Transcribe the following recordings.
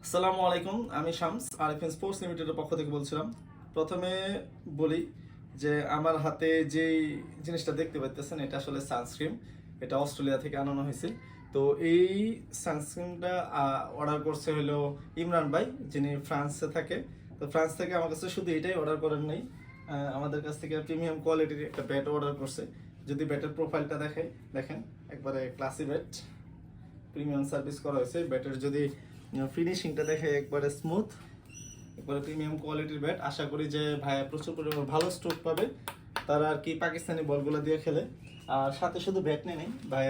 আসসালামু আলাইকুম, আমি শামস আরিফিন স্পোর্টস লিমিটেডের পক্ষ থেকে বলছিলাম। প্রথমে বলি যে আমার হাতে যেই জিনিসটা দেখতে পাচ্ছেন এটা আসলে সানস্ক্রিন। এটা অস্ট্রেলিয়া থেকে আনানো হয়েছে। তো এই সানস্ক্রিনটা অর্ডার করছে হলো ইমরান ভাই, যিনি ফ্রান্সে থাকে। তো ফ্রান্স থেকে আমার কাছে শুধু এটাই অর্ডার করেন নাই, আমাদের কাছ থেকে প্রিমিয়াম কোয়ালিটির একটা ব্যাট অর্ডার করছে। যদি ব্যাটের প্রোফাইলটা দেখেন একবারে ক্লাসি ব্যাট, প্রিমিয়াম সার্ভিস করা হয়েছে। ব্যাটের যদি ফিনিশিংটা দেখে একবারে স্মুথ, একবারে প্রিমিয়াম কোয়ালিটির ব্যাট। আশা করি যে ভাইয়া প্রচুর পরিমাণ ভালো স্ট্রোক পাবে, তারা আর কি পাকিস্তানি বলগুলো দিয়ে খেলে। আর সাথে শুধু ব্যাট নেই ভাই,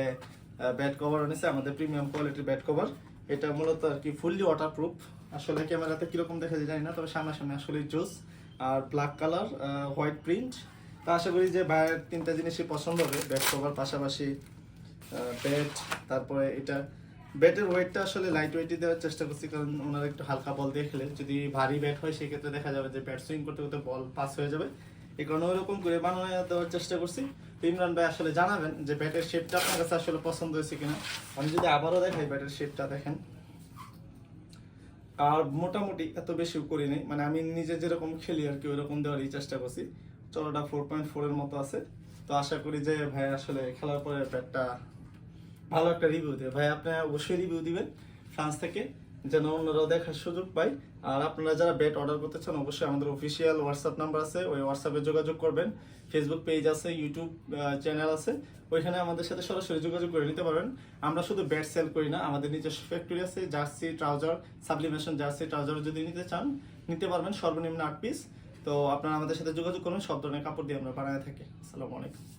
ব্যাট কভার এনেছে আমাদের প্রিমিয়াম কোয়ালিটির ব্যাট কভার। এটা মূলত আর কি ফুললি ওয়াটারপ্রুফ। আসলে ক্যামেরাতে কিরকম দেখা যায় জানি না, তবে সামনাসামনি আসলে জোস। আর ব্ল্যাক কালার, হোয়াইট প্রিন্ট। তা আশা করি যে ভাইয়ের তিনটা জিনিসই পছন্দ হবে, ব্যাট কভার পাশাপাশি ব্যাট। তারপরে এটা ব্যাটের ওয়েটটা আসলে লাইট ওয়েটই দেওয়ার চেষ্টা করছি, কারণ ওনারা একটু হালকা বল দিয়ে খেলে। যদি ভারী ব্যাট হয় সেক্ষেত্রে দেখা যাবে যে ব্যাট সুইং করতে করতে বল পাস হয়ে যাবে। এই কারণে ওইরকম করে বানিয়ে দেওয়ার চেষ্টা করছি। তো ইমরান ভাই আসলে জানাবেন যে ব্যাটের শেপটা আপনার কাছে আসলে পছন্দ হয়েছে কিনা। আমি যদি আবারও দেখাই, ব্যাটের শেপটা দেখেন। আর মোটামুটি এত বেশিও করি নাই, মানে আমি নিজে যেরকম খেলি আর কি ওইরকম দেওয়ারই চেষ্টা করছি। চলোটা 4.4 এর মতো আছে। তো আশা করি যে ভাই আসলে খেলার পরে ব্যাটটা ভালো একটা রিভিউ দেবে। ভাই আপনি অবশ্যই রিভিউ দিবেন ফ্রান্স থেকে, যেন অন্যরাও দেখার সুযোগ পায়। আর আপনারা যারা ব্যাট অর্ডার করতে চান অবশ্যই আমাদের অফিসিয়াল হোয়াটসঅ্যাপ নাম্বার আছে, ওই হোয়াটসঅ্যাপে যোগাযোগ করবেন। ফেসবুক পেজ আছে, ইউটিউব চ্যানেল আছে, ওইখানে আমাদের সাথে সরাসরি যোগাযোগ করে নিতে পারবেন। আমরা শুধু ব্যাট সেল করি না, আমাদের নিজস্ব ফ্যাক্টরি আছে। Jersey, trouser, sublimation jersey, trouser যদি নিতে চান নিতে পারবেন, সর্বনিম্ন 8 পিস। তো আপনারা আমাদের সাথে যোগাযোগ করুন, সব ধরনের কাপড় দিয়ে আমরা বানায় থাকি। আসসালামু আলাইকুম।